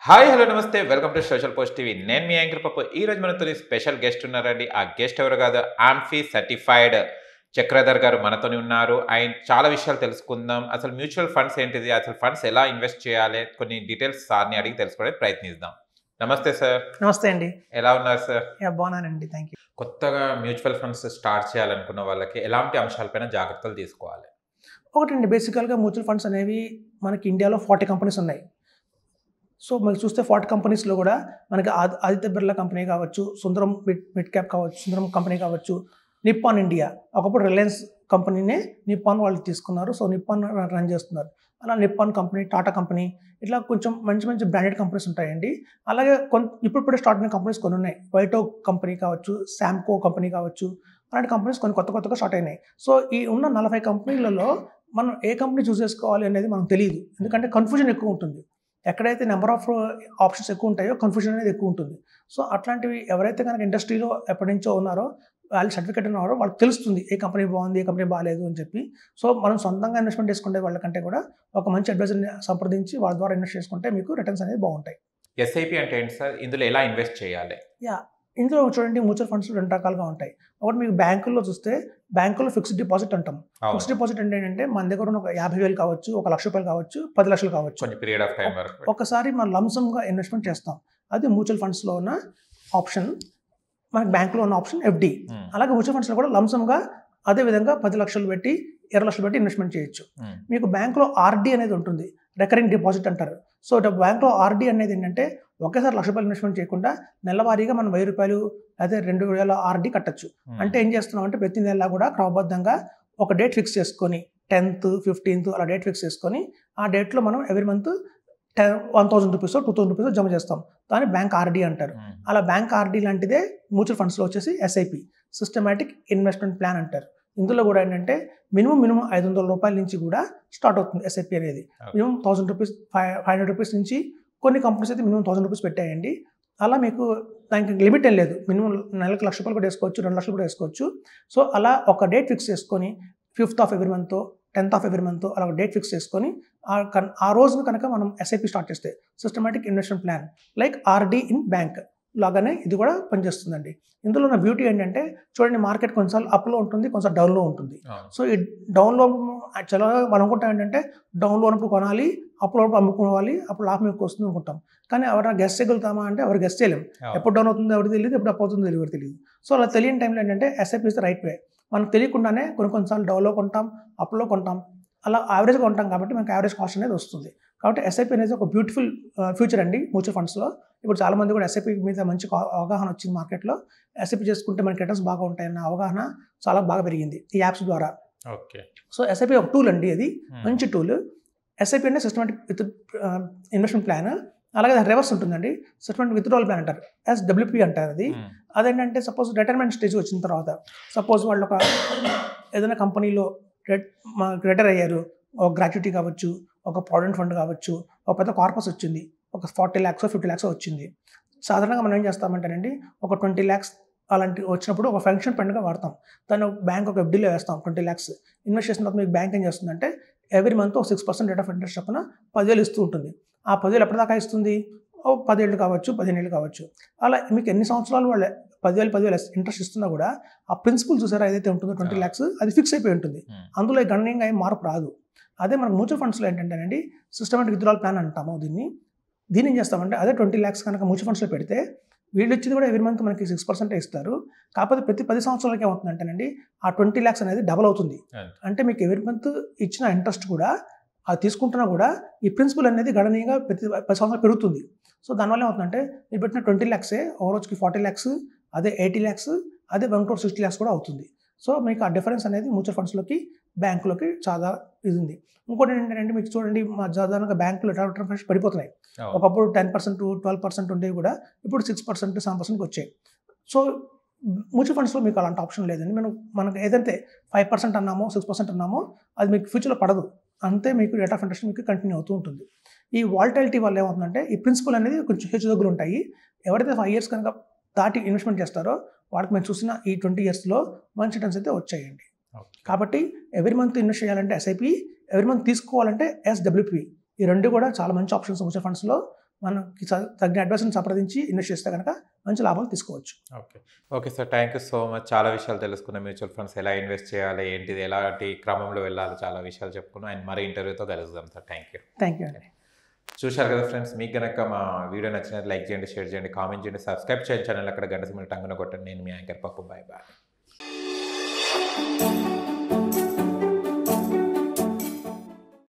Hi hello నమస్తే welcome to social post TV. నేను మీ anchor పప్పు. ఈ రోజు మనతో స్పెషల్ గెస్ట్ ఉన్నారండి. ఆ గెస్ట్ ఎవరు కాదు, ఆంఫీ సర్టిఫైడ్ చక్రధర్ గారు మనతోని ఉన్నారు. ఆయన చాలా విషయాలు తెలుసుకుందాం. అసలు మ్యూచువల్ ఫండ్స్ ఏంటిది, అసలు ఫండ్స్ ఎలా ఇన్వెస్ట్ చేయాలి, కొన్ని డీటెయిల్స్ సార్ని అడిగి తెలుసుకోవడానికి ప్రయత్నిద్దాం. నమస్తే సార్. నమస్తే అండి. ఎలా ఉన్నారు సార్? బాగున్నానండి, థ్యాంక్ యూ. కొత్తగా మ్యూచువల్ ఫండ్స్ స్టార్ట్ చేయాలనుకున్న వాళ్ళకి ఎలాంటి అంశాలపైన జాగ్రత్తలు తీసుకోవాలి? ఒకటండి, బేసికల్గా మ్యూచువల్ ఫండ్స్ అనేవి మనకి ఇండియాలో 40 కంపెనీస్ ఉన్నాయి. సో మీరు చూస్తే 40 కంపెనీస్లో కూడా మనకి ఆదిత్య బిర్లా కంపెనీ కావచ్చు, సుందరం మిడ్ క్యాప్ కావచ్చు, సుందరం కంపెనీ కావచ్చు, నిప్పాన్ ఇండియా, ఒకప్పుడు రిలయన్స్ కంపెనీనే నిప్పాన్ వాళ్ళు తీసుకున్నారు. సో నిప్పాన్ రన్ చేస్తున్నారు. అలా నిప్పాన్ కంపెనీ, టాటా కంపెనీ, ఇట్లా కొంచెం మంచి మంచి బ్రాండెడ్ కంపెనీస్ ఉంటాయండి. అలాగే ఇప్పుడు స్టార్ట్ అయిన కంపెనీస్ కొన్ని ఉన్నాయి. వైటో కంపెనీ కావచ్చు, శాంకో కంపెనీ కావచ్చు, అలాంటి కంపెనీస్ కొన్ని కొత్తగా స్టార్ట్ అయినాయి. సో ఈ ఉన్న 40 కంపెనీలలో మనం ఏ కంపెనీ చూస్ చేసుకోవాలి అనేది మనకు తెలియదు. ఎందుకంటే కన్ఫ్యూజన్ ఎక్కువ ఉంటుంది. ఎక్కడైతే నెంబర్ ఆఫ్ ఆప్షన్స్ ఎక్కువ ఉంటాయో కన్ఫ్యూజన్ అనేది ఎక్కువ ఉంటుంది. సో అట్లాంటివి ఎవరైతే కనుక ఇండస్ట్రీలో ఎప్పటి నుంచో ఉన్నారో, వాళ్ళు సర్టిఫికేట్ ఉన్నారో వాళ్ళకి తెలుస్తుంది ఏ కంపెనీ బాగుంది, ఏ కంపెనీ బాగాలేదు అని చెప్పి. సో మనం సొంతంగా ఇన్వెస్ట్మెంట్ చేసుకునే వాళ్ళకంటే కూడా ఒక మంచి అడ్వైజర్ని సంప్రదించి వాళ్ళ ద్వారా ఇన్వెస్ట్ చేసుకుంటే మీకు రిటర్న్స్ అనేది బాగుంటాయి. ఎస్ఐపి అంటే ఏంటి సార్? ఇందులో ఎలా ఇన్వెస్ట్ చేయాలి? ఇందులో చూడండి, మ్యూచువల్ ఫండ్స్ 2 రకాలుగా ఉంటాయి. ఒకటి మీకు బ్యాంకుల్లో చూస్తే, బ్యాంకులో ఫిక్స్డ్ డిపాజిట్ అంటాం. ఫిక్స్డ్ డిపాజిట్ అంటే ఏంటంటే మన దగ్గర ఉన్న 50,000 కావచ్చు, 1,00,000 రూపాయలు కావచ్చు, 10 లక్షలు కావచ్చు. పీరియడ్ ఆఫ్ టైం వరకు ఒకసారి మనం లంసమ్గా ఇన్వెస్ట్మెంట్ చేస్తాం. అది మ్యూచువల్ ఫండ్స్లో ఉన్న ఆప్షన్. మనకి బ్యాంకులో ఉన్న ఆప్షన్ FD. అలాగే మ్యూచువల్ ఫండ్స్లో కూడా లంసమ్గా అదే విధంగా 10 లక్షలు పెట్టి 20 లక్షలు పెట్టి ఇన్వెస్ట్మెంట్ చేయొచ్చు. మీకు బ్యాంకులో RD అనేది ఉంటుంది, రికరింగ్ డిపాజిట్ అంటారు. సో బ్యాంకులో RD అనేది ఏంటంటే ఒకేసారి 1,00,000 రూపాయలు ఇన్వెస్ట్మెంట్ చేయకుండా నెలవారీగా మనం 1,000 రూపాయలు అదే 2,000 RD కట్టచ్చు. అంటే ఏం చేస్తున్నాం అంటే ప్రతి నెల కూడా క్రమబద్ధంగా ఒక డేట్ ఫిక్స్ చేసుకొని 10th, 15th అలా డేట్ ఫిక్స్ చేసుకొని ఆ డేట్లో మనం ఎవ్రీ మంత్ 1,000 రూపీస్, 2,000 రూపీస్ జమ చేస్తాం. దాన్ని బ్యాంక్ RD అంటారు. అలా బ్యాంక్ RD లాంటిదే మ్యూచువల్ ఫండ్స్లో వచ్చేసి SIP, సిస్టమాటిక్ ఇన్వెస్ట్మెంట్ ప్లాన్ అంటారు. ఇందులో కూడా ఏంటంటే మినిమం 500 రూపాయల నుంచి కూడా స్టార్ట్ అవుతుంది SIP అనేది. మినిమం 1,000 రూపీస్, 500 రూపీస్ నుంచి కొన్ని కంపెనీస్ అయితే మినిమం 1,000 రూపీస్ పెట్టాయండి. అలా మీకు దానికి లిమిట్ ఏం లేదు. మినిమం నెలకు 1,00,000 రూపాయలు కూడా వేసుకోవచ్చు, 2 లక్షలు కూడా వేసుకోవచ్చు. సో అలా ఒక డేట్ ఫిక్స్ చేసుకొని 5th of every month, 10th of every month అలా ఒక డేట్ ఫిక్స్ చేసుకొని ఆ రోజున కనుక మనం SIP స్టార్ట్ చేస్తే, systematic investment plan like RD in bank లాగానే ఇది కూడా పనిచేస్తుందండి. ఇందులో ఉన్న బ్యూటీ ఏంటంటే చూడండి, మార్కెట్ కొంచెం అప్లో ఉంటుంది, కొంచెం డౌన్లో ఉంటుంది. సో ఈ డౌన్లో యాక్చువల్గా మనం అనుకుంటాం ఏంటంటే డౌన్లో ఉన్నప్పుడు కొనాలి, అప్లో ఉన్నప్పుడు అమ్ముకోవాలి, అప్పుడు లాభం ఎక్కువ వస్తుంది అనుకుంటాం. కానీ ఎవరైనా గెస్ట్ చేయగలుగుతామా అంటే ఎవరు గెస్ట్ చేయలేం. ఎప్పుడు డౌన్ అవుతుందో ఎవరికి తెలియదు, ఎప్పుడు అప్ అవుతుందో ఎవరికి తెలియదు. సో అలా తెలియని టైంలో ఏంటంటే SIP is the right way. మనకు తెలియకుండానే కొన్నిసార్లు డౌన్లో కొంటాం, అప్లో కొంటాం, అలా యావరేజ్గా కొంటాం కాబట్టి మనకు యావరేజ్ కాస్ట్ అనేది వస్తుంది. కాబట్టి SIP అనేది ఒక బ్యూటిఫుల్ ఫ్యూచర్ అండి మ్యూచువల్ ఫండ్స్లో. ఇప్పుడు చాలామంది కూడా SIP మీద మంచి అవగాహన వచ్చింది మార్కెట్లో. SIP చేసుకుంటే మనకి రిటర్న్స్ బాగా ఉంటాయన్న అవగాహన చాలా బాగా పెరిగింది ఈ యాప్స్ ద్వారా. ఓకే. సో SIP ఒక టూల్ అండి, అది మంచి టూల్. SIP అంటే సిస్టమాటిక్ విత్ ఇన్వెస్ట్మెంట్ ప్లాన్. అలాగే రివర్స్ ఉంటుందండి, సిస్టమాటిక్ విత్డ్రావల్ ప్లాన్ అంటారు, SWP అంటారు. అది అదేంటంటే సపోజ్ రిటైర్మెంట్ స్టేజ్ వచ్చిన తర్వాత, సపోజ్ వాళ్ళు ఒక ఏదైనా కంపెనీలో రిటైర్ అయ్యారు, ఒక గ్రాట్యుటీ కావచ్చు, ఒక ప్రావిడెంట్ ఫండ్ కావచ్చు, ఒక పెద్ద కార్పస్ వచ్చింది, ఒక 40 lakhs, 50 lakhs వచ్చింది. సాధారణంగా మనం ఏం చేస్తామంటేనండి, ఒక 20 lakhs అలాంటి వచ్చినప్పుడు ఒక ఫంక్షన్ ఫండ్గా వాడతాం. దాన్ని బ్యాంక్ ఒక FDలో వేస్తాం. 20 lakhs ఇన్వెస్ట్ చేసిన తర్వాత మీకు బ్యాంక్ ఏం చేస్తుందంటే ఎవ్రీ మంత్ ఒక 6% రేట్ ఆఫ్ ఇంట్రెస్ట్ చొప్పున 10,000 ఇస్తూ ఉంటుంది. ఆ 10,000 ఎప్పటిదాకా ఇస్తుంది? 10 ఏళ్ళు కావచ్చు, 15 ఏళ్ళు కావచ్చు. అలా మీకు ఎన్ని సంవత్సరాలు వాళ్ళు 10,000 ఇంట్రెస్ట్ ఇస్తున్నా కూడా ఆ ప్రిన్సిపల్ చూసారా ఏదైతే ఉంటుందో 20 lakhs, అది ఫిక్స్ అయిపోయి ఉంటుంది. అందులో గణనీయంగా ఏం మార్పు రాదు. అదే మనకు మ్యూచువల్ ఫండ్స్లో ఏంటంటేనండి సిస్టమాటిక్ విత్డ్రావల్ ప్లాన్ అంటాము దీన్ని ఏం చేస్తామంటే, అదే 20 lakhs కనుక మ్యూచువల్ ఫండ్స్లో పెడితే వీళ్ళు ఇచ్చింది కూడా ఎవ్రీ మంత్ మనకి 6% ఇస్తారు. కాకపోతే ప్రతి 10 సంవత్సరాలకి ఏమవుతుందంటేనండి ఆ 20 lakhs అనేది డబల్ అవుతుంది. అంటే మీకు ఎవ్రీ మంత్ ఇచ్చిన ఇంట్రెస్ట్ కూడా అది తీసుకుంటున్నా కూడా ఈ ప్రిన్సిపల్ అనేది గణనీయంగా ప్రతి 10 సంవత్సరాలు పెరుగుతుంది. సో దానివల్ల ఏమవుతుందంటే మీరు పెట్టిన 20 lakhs ఒక రోజుకి 40 lakhs, అదే 80 lakhs, అదే 1,60 lakhs కూడా అవుతుంది. సో మీకు ఆ డిఫరెన్స్ అనేది మ్యూచువల్ ఫండ్స్లోకి, బ్యాంకులోకి చాలా ఇది ఉంది. ఇంకోటి ఏంటంటే మీకు చూడండి, మా సాధారణంగా బ్యాంకులో రిటర్న్ ఫండ్స్ పడిపోతున్నాయి. ఒకప్పుడు 10%, 12% ఉండేవి కూడా ఇప్పుడు 6%, 7%కి వచ్చాయి. సో మ్యూచువల్ ఫండ్స్లో మీకు అలాంటి ఆప్షన్ లేదండి. మనకు ఏదైతే 5% అన్నామో, 6% అన్నామో అది మీకు ఫ్యూచర్లో పడదు. అంతే మీకు రేట్ ఆఫ్ ఇంట్రెస్ట్ మీకు కంటిన్యూ అవుతూ ఉంటుంది. ఈ వాలటిలిటీ వల్ల ఏమవుతుందంటే ఈ ప్రిన్సిపల్ అనేది కొంచెం హెచ్చుతగ్గులు ఉంటాయి. ఎవరైతే 5 years కనుక దాటి ఇన్వెస్ట్మెంట్ చేస్తారో వాళ్ళకి మేము చూసిన ఈ 20 yearsలో మంచి రిటర్న్స్ అయితే వచ్చాయండి. కాబట్టి ఎవ్రీ మంత్ ఇన్వెస్ట్ చేయాలంటే SIP, ఎవ్రీ మంత్ తీసుకోవాలంటే SWP. ఈ రెండు కూడా చాలా మంచి ఆప్షన్స్ మ్యూచువల్ ఫండ్స్లో. మనకి తగిన అడ్వైస్ని సంప్రదించి ఇన్వెస్ట్ చేస్తే కనుక మంచి లాభాలు తీసుకోవచ్చు. Okay sir, thank you so much. చాలా విషయాలు తెలుసుకున్నాం, మ్యూచువల్ ఫండ్స్ ఎలా ఇన్వెస్ట్ చేయాలి, ఏంటిది, ఎలాంటి క్రమంలో వెళ్ళాలి, చాలా విషయాలు చెప్పుకున్నాం. అండ్ మరీ ఇంటర్వ్యూతో కలుద్దాం సార్. థ్యాంక్ యూ అండి. చూశారు కదా ఫ్రెండ్స్, మీకు కనుక మా వీడియో నచ్చినట్టు లైక్ చేయండి, షేర్ చేయండి, కామెంట్ చేయండి, సబ్స్క్రైబ్ చేయండి ఛానల్. అక్కడ గంట సింబల్ టంగున కొట్టండి. నేను మీ యాంకర్ పప్పు. బాయ్.